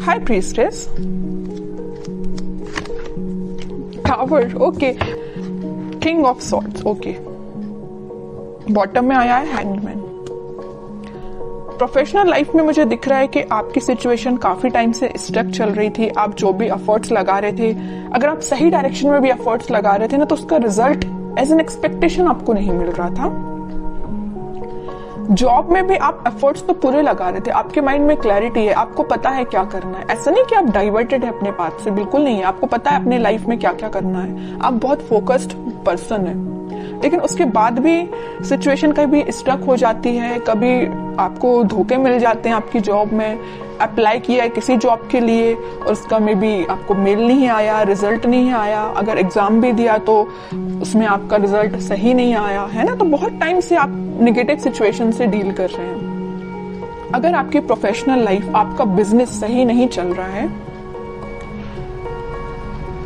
High priestess, tower, okay, king of swords, okay, bottom में आया है हैंगमैन। प्रोफेशनल लाइफ में मुझे दिख रहा है कि आपकी सिचुएशन काफी टाइम से स्टक चल रही थी। आप जो भी एफर्ट्स लगा रहे थे, अगर आप सही डायरेक्शन में भी एफर्ट्स लगा रहे थे ना, तो उसका रिजल्ट एज एन एक्सपेक्टेशन आपको नहीं मिल रहा था। जॉब में भी आप एफर्ट्स तो पूरे लगा रहे थे, आपके माइंड में क्लैरिटी है, आपको पता है क्या करना है। ऐसा नहीं कि आप डाइवर्टेड है अपने पाथ से, बिल्कुल नहीं है। आपको पता है अपने लाइफ में क्या क्या करना है, आप बहुत फोकस्ड पर्सन है। लेकिन उसके बाद भी सिचुएशन कभी स्टक हो जाती है, कभी आपको धोखे मिल जाते हैं आपकी जॉब में। अप्लाई किया है किसी जॉब के लिए और उसका में भी आपको मेल नहीं आया, रिजल्ट नहीं आया। अगर एग्जाम भी दिया तो उसमें आपका रिजल्ट सही नहीं आया, है ना। तो बहुत टाइम से आप नेगेटिव सिचुएशन से डील कर रहे हैं। अगर आपकी प्रोफेशनल लाइफ, आपका बिजनेस सही नहीं चल रहा है,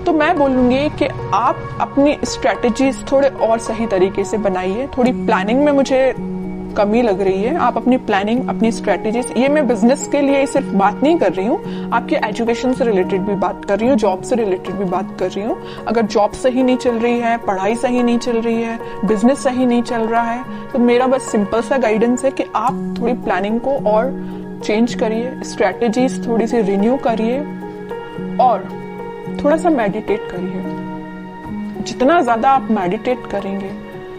तो मैं बोलूंगी कि आप अपनी स्ट्रेटजीज थोड़े और सही तरीके से बनाइए। थोड़ी प्लानिंग में मुझे कमी लग रही है। आप अपनी प्लानिंग, अपनी स्ट्रेटजीज, ये मैं बिजनेस के लिए सिर्फ बात नहीं कर रही हूँ, आपके एजुकेशन से रिलेटेड भी बात कर रही हूँ, जॉब से रिलेटेड भी बात कर रही हूँ। अगर जॉब सही नहीं चल रही है, पढ़ाई सही नहीं चल रही है, बिजनेस सही नहीं चल रहा है, तो मेरा बस सिंपल सा गाइडेंस है कि आप थोड़ी प्लानिंग को और चेंज करिए, स्ट्रेटजीज थोड़ी सी रिन्यू करिए और थोड़ा सा मेडिटेट करिए। जितना ज्यादा आप मेडिटेट करेंगे,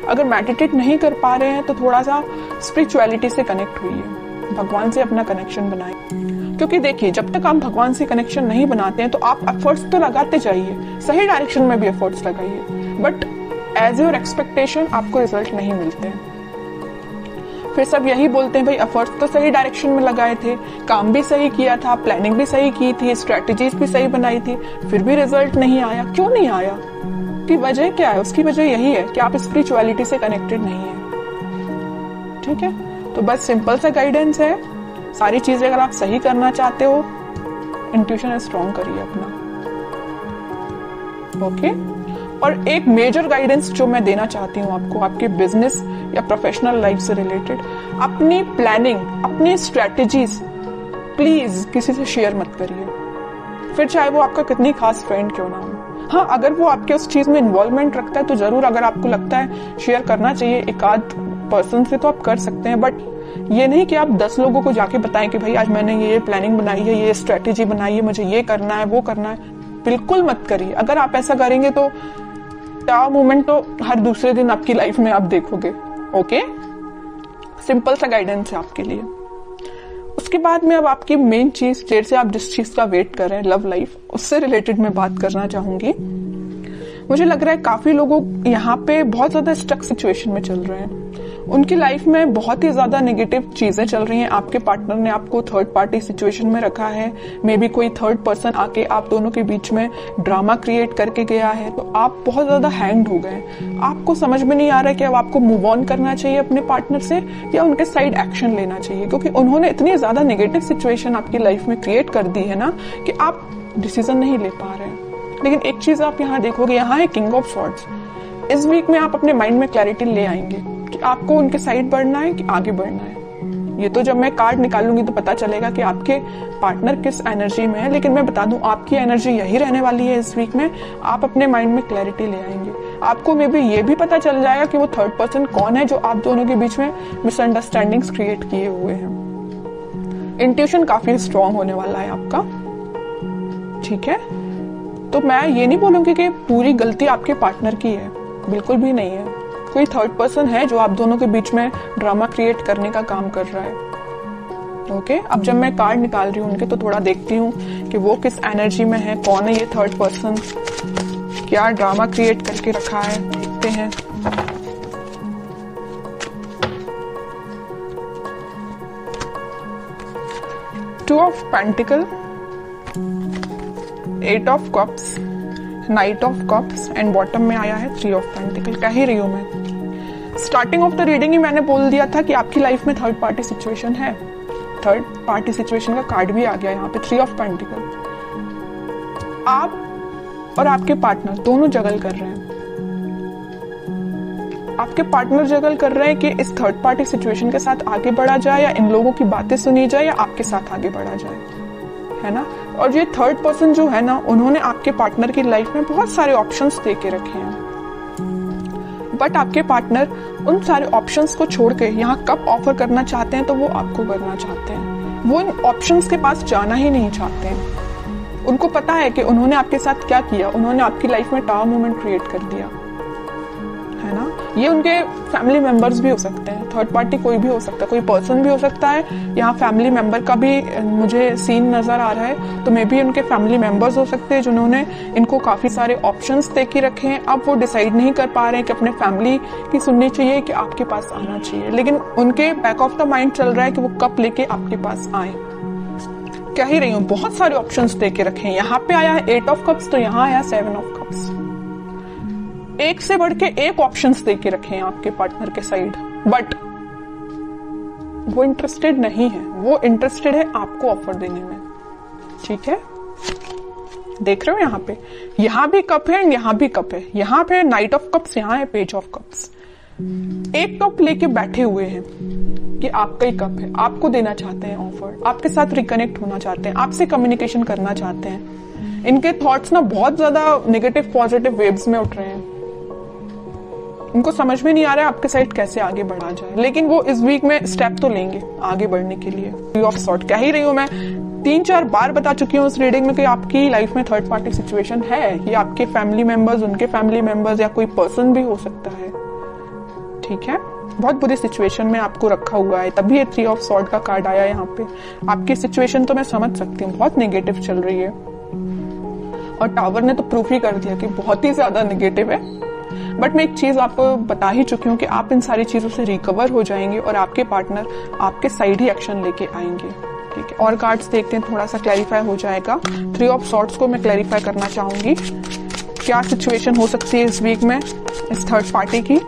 अगर मेडिटेट नहीं कर पा रहे हैं तो थोड़ा सा स्पिरिचुअलिटी से कनेक्ट हुइए, भगवान से अपना कनेक्शन बनाइए। क्योंकि देखिए, जब तक आप भगवान से कनेक्शन नहीं बनाते हैं तो आप एफर्ट्स तो लगाते जाइए, सही डायरेक्शन में भी एफर्ट्स लगाइए, बट एज योर एक्सपेक्टेशन आपको रिजल्ट नहीं मिलते हैं। फिर सब यही बोलते हैं, भाई एफर्ट्स तो सही डायरेक्शन में लगाए थे, काम भी सही किया था, प्लानिंग भी सही की थी, स्ट्रेटजीज भी सही बनाई थी, फिर भी रिजल्ट नहीं आया। क्यों नहीं आया? की वजह क्या है? उसकी वजह यही है कि आप स्पिरिचुअलिटी से कनेक्टेड नहीं है। ठीक है, तो बस सिंपल सा गाइडेंस है। सारी चीजें अगर आप सही करना चाहते हो, इंट्यूशन स्ट्रॉन्ग करिए अपना। ओके, और एक मेजर गाइडेंस जो मैं देना चाहती हूँ आपको, आपके बिजनेस या प्रोफेशनल लाइफ से रिलेटेड, अपनी प्लानिंग, अपनी स्ट्रेटजीज प्लीज किसी से शेयर मत करिए, फिर चाहे वो आपका कितनी खास फ्रेंड क्यों ना हो। हाँ, अगर वो आपके उस चीज में इन्वॉल्वमेंट रखता है तो जरूर, अगर आपको लगता है शेयर करना चाहिए एक आध पर्सन से, तो आप कर सकते हैं। बट ये नहीं कि आप 10 लोगों को जाके बताएं कि भाई आज मैंने ये प्लानिंग बनाई है, ये स्ट्रेटेजी बनाई है, मुझे ये करना है, वो करना है। बिल्कुल मत करिए। अगर आप ऐसा करेंगे तो क्या मोमेंट तो हर दूसरे दिन आपकी लाइफ में आप देखोगे। ओके, सिंपल सा गाइडेंस है आपके लिए। उसके बाद में अब आपकी मेन चीज, देर से आप जिस चीज का वेट कर रहे हैं, लव लाइफ, उससे रिलेटेड मैं बात करना चाहूंगी। मुझे लग रहा है काफी लोगों यहाँ पे बहुत ज्यादा स्टक सिचुएशन में चल रहे हैं। उनकी लाइफ में बहुत ही ज्यादा नेगेटिव चीजें चल रही हैं। आपके पार्टनर ने आपको थर्ड पार्टी सिचुएशन में रखा है, मे बी कोई थर्ड पर्सन आके आप दोनों के बीच में ड्रामा क्रिएट करके गया है, तो आप बहुत ज्यादा हैंग्ड हो गए। आपको समझ में नहीं आ रहा है कि अब आपको मूव ऑन करना चाहिए अपने पार्टनर से या उनके साइड एक्शन लेना चाहिए, क्योंकि उन्होंने इतनी ज्यादा नेगेटिव सिचुएशन आपकी लाइफ में क्रिएट कर दी है ना कि आप डिसीजन नहीं ले पा रहे हैं। लेकिन एक चीज आप यहाँ देखोगे, यहाँ है किंग ऑफ सॉर्ड्स। इस वीक में आप अपने माइंड में क्लैरिटी ले आएंगे कि आपको उनके साइड बढ़ना है कि आगे बढ़ना है। ये तो जब मैं कार्ड निकालूंगी तो पता चलेगा कि आपके पार्टनर किस एनर्जी में है। लेकिन मैं बता दूं, आपकी एनर्जी यही रहने वाली है इस वीक में। आप अपने माइंड में क्लैरिटी ले आएंगे। आपको मे बी ये भी पता चल जाएगा कि वो थर्ड पर्सन कौन है जो आप दोनों के बीच में मिसअंडरस्टैंडिंग्स क्रिएट किए हुए हैं। इंट्यूशन काफी स्ट्रांग होने वाला है आपका। ठीक है, तो मैं ये नहीं बोलूंगी कि पूरी गलती आपके पार्टनर की है, बिल्कुल भी नहीं है। कोई थर्ड पर्सन है जो आप दोनों के बीच में ड्रामा क्रिएट करने का काम कर रहा है। ओके, अब जब मैं कार्ड निकाल रही हूँ उनके, तो थोड़ा देखती हूँ कि वो किस एनर्जी में है, कौन है ये थर्ड पर्सन, क्या ड्रामा क्रिएट करके रखा है। देखते हैं। Two of pentacle, 8 of cups, night of cups and bottom में आया है 3 ऑफ पेंटिकल। कह ही रही हूं मैं, स्टार्टिंग ऑफ द रीडिंग ही मैंने बोल दिया था कि आपकी लाइफ में थर्ड पार्टी सिचुएशन है। थर्ड पार्टी सिचुएशन का कार्ड भी आ गया यहाँ पे, 3 ऑफ पेंटिकल। आप और आपके पार्टनर दोनों जगल कर रहे हैं। आपके पार्टनर जगल कर रहे हैं कि इस थर्ड पार्टी सिचुएशन के साथ आगे बढ़ा जाए या इन लोगों की बातें सुनी जाए या आपके साथ आगे बढ़ा जाए, है ना। और ये थर्ड पर्सन जो है ना, उन्होंने आपके पार्टनर की लाइफ में बहुत सारे ऑप्शंस दे के रखे हैं, बट आपके पार्टनर उन सारे ऑप्शंस को छोड़ के यहाँ कप ऑफर करना चाहते हैं तो वो आपको करना चाहते हैं। वो इन ऑप्शंस के पास जाना ही नहीं चाहते हैं। उनको पता है कि उन्होंने आपके साथ क्या किया, उन्होंने आपकी लाइफ में टावर मोमेंट क्रिएट कर दिया, है ना। ये उनके फैमिली मेंबर्स भी हो सकते हैं, थर्ड पार्टी कोई भी हो सकता है, कोई पर्सन भी हो सकता है। यहाँ फैमिली मेंबर का भी मुझे सीन नजर आ रहा है, तो मे बी उनके फैमिली मेंबर्स हो सकते हैं जिन्होंने इनको काफी सारे ऑप्शंस दे के रखे हैं। अब वो डिसाइड नहीं कर पा रहे हैं कि अपने फैमिली की सुननी चाहिए कि आपके पास आना चाहिए, लेकिन उनके बैक ऑफ द माइंड चल रहा है कि वो कब लेके आपके पास आए। कह ही रही हूँ, बहुत सारे ऑप्शंस दे के रखे हैं। यहाँ पे आया है 8 ऑफ कप्स, तो यहाँ आया 7 ऑफ कप्स। एक से बढ़ के एक ऑप्शंस दे के रखे हैं आपके पार्टनर के साइड, बट वो इंटरेस्टेड नहीं है। वो इंटरेस्टेड है आपको ऑफर देने में, ठीक है। देख रहे हो यहाँ भी कप है, यहाँ भी कप है। यहाँ पे नाइट ऑफ कप्स, यहाँ है पेज ऑफ कप्स। एक कप लेके बैठे हुए हैं कि आपका ही कप है, आपको देना चाहते हैं ऑफर, आपके साथ रिकनेक्ट होना चाहते हैं, आपसे कम्युनिकेशन करना चाहते हैं। इनके थॉट्स ना बहुत ज्यादा नेगेटिव पॉजिटिव वेव्स में उठ रहे हैं। उनको समझ में नहीं आ रहा है आपके साइड कैसे आगे बढ़ा जाए, लेकिन वो इस वीक में स्टेप तो लेंगे आगे बढ़ने के लिए। थ्री ऑफ सॉर्ड कह ही रही हूं मैं, 3-4 बार बता चुकी हूँ उस रीडिंग में कि आपकी लाइफ में थर्ड पार्टी सिचुएशन है। ये आपके फैमिली मेंबर्स, उनके फैमिली मेंबर्स, या कोई पर्सन भी हो सकता है, ठीक है। बहुत बुरी सिचुएशन में आपको रखा हुआ है, तभी ये 3 ऑफ सॉर्ड का कार्ड आया यहाँ पे। आपकी सिचुएशन तो मैं समझ सकती हूँ, बहुत नेगेटिव चल रही है, और टावर ने तो प्रूफ ही कर दिया कि बहुत ही ज्यादा नेगेटिव है। बट मैं एक चीज आपको बता ही चुकी हूँ कि आप इन सारी चीजों से रिकवर हो जाएंगे और आपके पार्टनर आपके साइड ही एक्शन लेके आएंगे, ठीक है। और कार्ड्स देखते हैं, थोड़ा सा क्लैरिफाई हो जाएगा। 3 ऑफ सॉर्ड्स को मैं क्लैरिफाई करना चाहूंगी, क्या सिचुएशन हो सकती है इस वीक में इस थर्ड पार्टी की।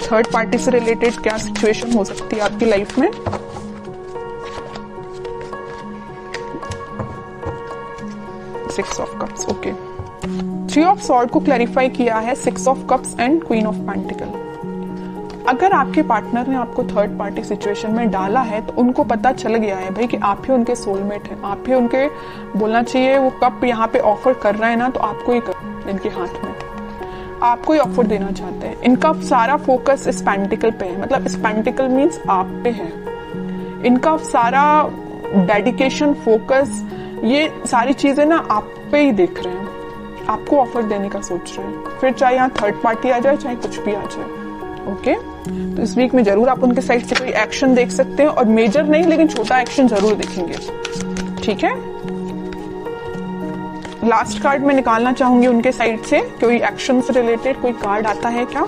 थर्ड पार्टी से रिलेटेड क्या सिचुएशन हो सकती है आपकी लाइफ में। Six of cups, okay. 3 of sword को क्लैरिफाई किया है 6 of cups and queen of pentacle. अगर आपके पार्टनर ने आपको थर्ड पार्टी सिचुएशन में डाला है तो उनको पता चल गया है भाई कि आप ही उनके सोलमेट हैं, आप ही उनके, बोलना चाहिए वो कप यहाँ पे ऑफर कर रहे हैं ना, तो आपको ही कर, इनके हाथ में आपको ही ऑफर देना चाहते हैं। इनका सारा फोकस इस पेंटिकल पे है, मतलब इस पेंटिकल मीन्स आप पे है। इनका सारा डेडिकेशन, फोकस, ये सारी चीजें ना आप पे ही देख रहे हैं, आपको ऑफर देने का सोच रहे हैं। फिर चाहे यहाँ थर्ड पार्टी आ जाए, चाहे कुछ भी आ जाए, ओके। तो इस वीक में जरूर आप उनके साइड से कोई एक्शन देख सकते हैं, और मेजर नहीं लेकिन छोटा एक्शन जरूर देखेंगे, ठीक है। लास्ट कार्ड में निकालना चाहूंगी उनके साइड से, कोई एक्शन से रिलेटेड कोई कार्ड आता है क्या।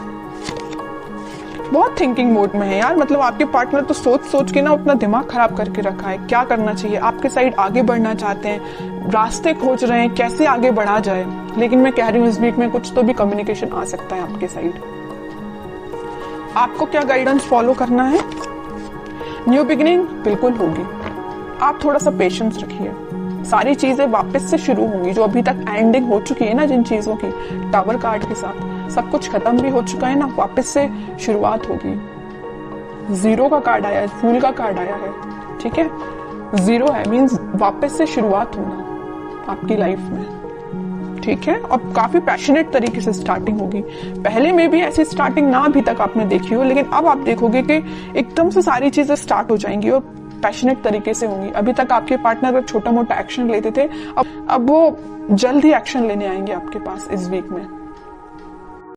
बहुत थिंकिंग मोड में है यार, मतलब आपके पार्टनर तो सोच सोच के ना अपना दिमाग खराब करके रखा है, क्या करना चाहिए। आपके साइड आगे बढ़ना चाहते हैं, रास्ते खोज रहे हैं कैसे आगे बढ़ा जाए, लेकिन मैं कह रही हूँ इस वीक में कुछ तो भी कम्युनिकेशन आ सकता है आपके साइड। आपको क्या गाइडेंस फॉलो करना है। न्यू बिगिनिंग बिल्कुल होगी, आप थोड़ा सा पेशेंस रखिए, सारी चीजें वापस से शुरू होंगी। जो अभी तक एंडिंग हो चुकी है ना जिन चीजों की, टावर कार्ड के साथ सब कुछ खत्म भी हो चुका है ना, वापस से शुरुआत होगी। 0 का कार्ड आया है, फूल का कार्ड आया है, ठीक है। 0 है मीन्स वापस से शुरुआत होना आपकी लाइफ में, ठीक है। और काफी पैशनेट तरीके से स्टार्टिंग होगी। पहले में भी ऐसी स्टार्टिंग ना अभी तक आपने देखी हो, लेकिन अब आप देखोगे कि एकदम से सारी चीजें स्टार्ट हो जाएंगी और पैशनेट तरीके से होंगी। अभी तक आपके पार्टनर छोटा मोटा एक्शन लेते थे, अब वो जल्द ही एक्शन लेने आएंगे आपके पास इस वीक में।